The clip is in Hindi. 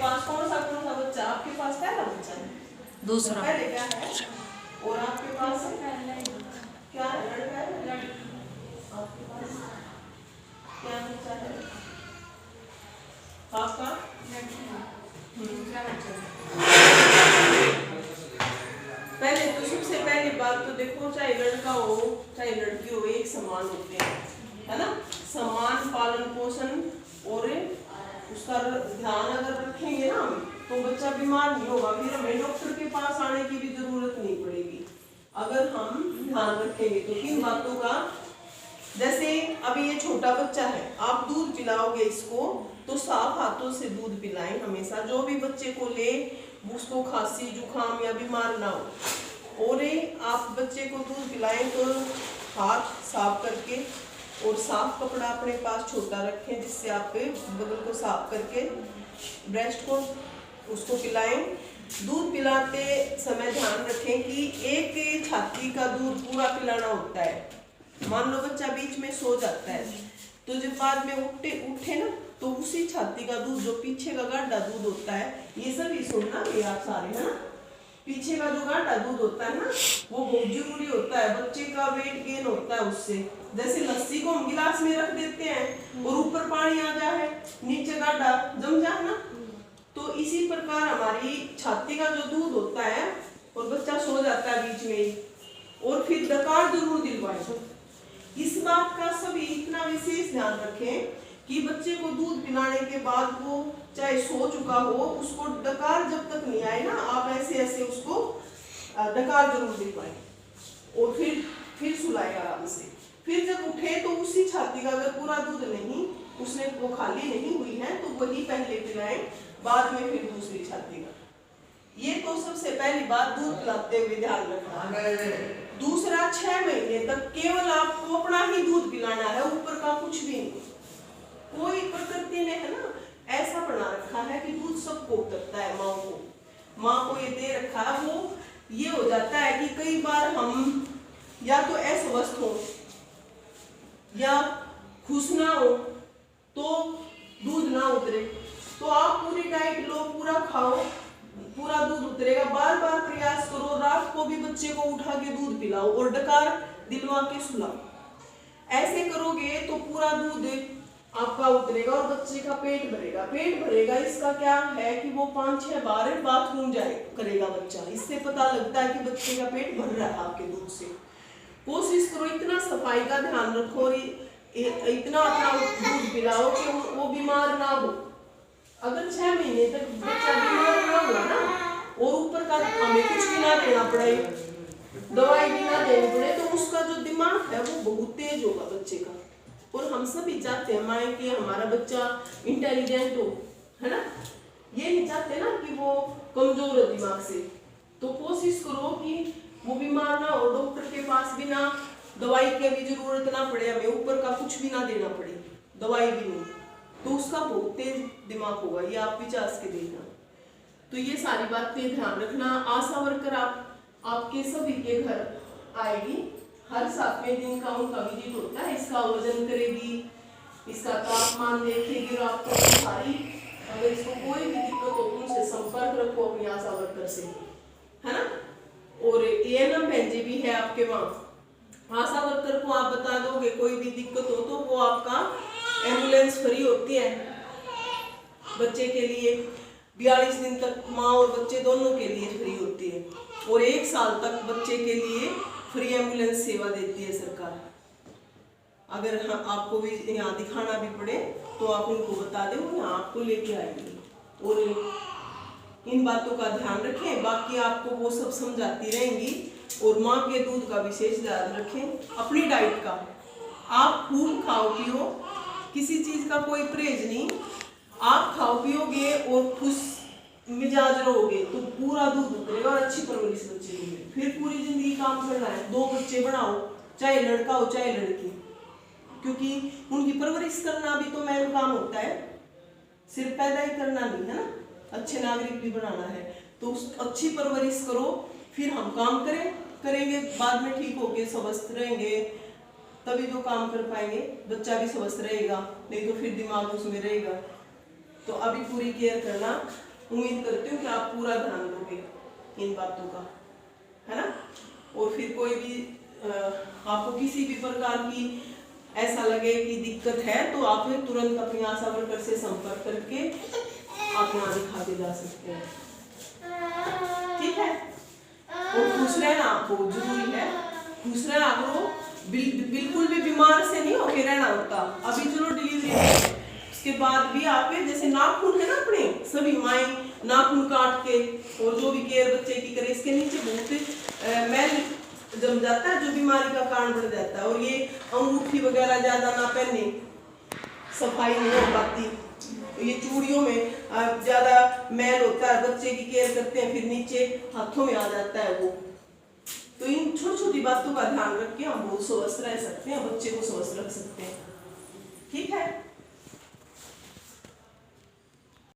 पास कौन सा बच्चा? आपके पास पहला बच्चा है, दूसरा पहले क्या है, और आपके पास क्या है? लड़का है। आपके पास क्या बच्चा है? आपका पहले तो सबसे पहली बात तो देखो, चाहे लड़का हो चाहे लड़की हो, एक समान होते हैं, है ना। समान पालन पोषण और उसका ध्यान अगर रखेंगे ना हम, तो बच्चा बीमार नहीं होगा, फिर हमें डॉक्टर के पास आने की भी जरूरत नहीं पड़ेगी अगर हम ध्यान रखेंगे तो। किन बातों का? जैसे अभी ये छोटा बच्चा है, आप दूध पिलाओगे इसको तो साफ हाथों से दूध पिलाएं हमेशा। जो भी बच्चे को ले उसको खांसी जुकाम या बीमार ना हो, और आप बच्चे को दूध पिलाएं तो हाथ साफ करके और साफ कपड़ा अपने पास छोटा रखें, जिससे आप बगल को साफ करके ब्रेस्ट को उसको पिलाएं। दूध पिलाते समय ध्यान रखें कि एक छाती का दूध पूरा पिलाना होता है। मान लो बच्चा बीच में सो जाता है तो जब बाद में उठे ना, तो उसी छाती का दूध, जो पीछे का गाढ़ा दूध होता है, ये सभी सुनना ये आप सारे, है ना। पीछे का जो गाढ़ा दूध होता है ना, वो बहुत जरूरी होता है, बच्चे का वेट गेन होता है उससे। जैसे लस्सी को हम गिलास में रख देते हैं और ऊपर पानी आ जाए, नीचे गाढ़ा जम जाए ना, तो इसी प्रकार हमारी छाती का जो दूध होता है और बच्चा सो जाता है बीच में, और फिर डकार जरूर दिलवाएं। इस बात का सभी इतना विशेष ध्यान रखें कि बच्चे को दूध पिलाने के बाद वो चाहे सो चुका हो, उसको डकार जब तक नहीं आए ना, आप ऐसे ऐसे उसको डकार जरूर दिलवाएं और फिर सुलाएं आराम से। फिर जब उठे तो उसी छाती का, अगर पूरा दूध नहीं उसने वो खाली नहीं हुई है तो वही पहले पिलाएं, बाद में फिर दूसरी छाती का। ये तो सबसे पहली बात दूध पिलाते हुए ध्यान रखना। दूसरा, 6 महीने तक केवल आपको अपना ही दूध पिलाना है, ऊपर का कुछ भी नहीं। कोई प्रकृति ने, है ना, ऐसा बना रखा है कि दूध सबको उतरता है, माँ को ये दे रखा है। वो ये हो जाता है कि कई बार हम या तो अस्वस्थ हो या खुश ना हो तो दूध ना उतरे, तो आप पूरी डाइट लो, पूरा खाओ, पूरा दूध उतरेगा। बार बार प्रयास करो, रात को भी बच्चे को उठा के दूध पिलाओ और डकार दिलवा के सुलाओ। ऐसे करोगे तो पूरा दूध आपका उतरेगा और बच्चे का पेट भरेगा। इसका क्या है कि वो 5-6 बार बाथरूम करेगा बच्चा। इससे पता लगता है कि बच्चे का पेट भर रहा है आपके दूध से। कोशिश करो, इतना सफाई का ध्यान रखो, इतना अपना दूध पिलाओ कि वो बीमार ना हो। अगर 6 महीने तक बच्चा बीमार ना हुआ ना, और ऊपर का हमें कुछ भी ना देना पड़े, दवाई भी ना देनी पड़े, तो उसका जो दिमाग है वो बहुत तेज होगा बच्चे का। और हम सभी चाहते हैं माए कि हमारा बच्चा इंटेलिजेंट हो, है ना। ये नहीं चाहते ना कि वो कमजोर हो दिमाग से। तो कोशिश करो कि वो बीमार ना हो, डॉक्टर के पास भी ना, दवाई की भी जरूरत ना पड़े, हमें ऊपर का कुछ भी ना देना पड़े, दवाई भी नहीं, तो उसका बहुत तेज दिमाग होगा। ये आप विचार के देखना। तो ये सारी बातें ध्यान रखना। आशा वर्कर आपके सभी के घर आएगी, हर 7वें दिन का उनका विजिट होता है। इसका वजन करेगी, इसका तापमान देखेगी, और आपको सारी, अगर इसको कोई भी दिक्कत हो तो उनसे संपर्क रखो अपनी आशा वर्कर से, है ना। और ANM बहन भी है आपके वहाँ, आशा वर्कर को आप बता दोगे कोई भी दिक्कत हो तो वो आपका एम्बुलेंस फ्री होती है बच्चे के लिए। 42 दिन तक माँ और बच्चे दोनों के लिए फ्री होती है, और 1 साल तक बच्चे के लिए फ्री एम्बुलेंस सेवा देती है सरकार। अगर आपको भी यहाँ दिखाना भी पड़े तो आप उनको बता दें, वो यहाँ आपको लेके आएंगे। और इन बातों का ध्यान रखें, बाकी आपको वो सब समझाती रहेंगी। और माँ के दूध का विशेष ध्यान रखें। अपनी डाइट का आप खूब खाओ पियो, किसी चीज का कोई परहेज नहीं। आप खाओ पियोगे और खुश मिजाज रहोगे तो पूरा दूध उतरेगा और अच्छी परवरिश बच्चे की। फिर पूरी जिंदगी काम करना है। 2 बच्चे बनाओ, चाहे लड़का हो चाहे लड़की, क्योंकि उनकी परवरिश करना भी तो मेन काम होता है, सिर्फ पैदा ही करना नहीं, है ना। अच्छे नागरिक भी बनाना है, तो उस अच्छी परवरिश करो, फिर हम काम करेंगे, बाद में ठीक होके स्वस्थ रहेंगे, तभी तो काम कर पाएंगे। बच्चा भी स्वस्थ रहेगा, नहीं तो फिर दिमाग उसमें रहेगा। तो अभी पूरी केयर करना। उम्मीद करती हूँ कि आप पूरा ध्यान दोगे इन बातों का, है ना। और फिर कोई भी आपको किसी भी प्रकार की ऐसा लगे कि दिक्कत है तो आप तुरंत अपनी आशा वर्कर से संपर्क करके आप यहाँ दिखा के जा सकते हैं, ठीक है। और खुश रहना आपको जरूरी है, खुश रहना आपको बिल्कुल भी बीमार से नहीं होके रहना होता। अभी चलो डिलीवरी है, उसके बाद भी आप जैसे नाखून है ना अपने सभी माएँ नाखून काट के और जो भी केयर बच्चे की करे, इसके नीचे बहुत मैल जम जाता है जो बीमारी का कारण बन जाता है। और ये अंगूठी वगैरह ज्यादा ना पहने, सफाई नहीं हो पाती, ये चूड़ियों में ज्यादा मैल होता है, बच्चे की केयर करते हैं फिर नीचे हाथों में आ जाता है वो। तो इन छोटी छोटी बातों का ध्यान रख के हम बहुत स्वस्थ रह सकते हैं, बच्चे को स्वस्थ रख सकते हैं।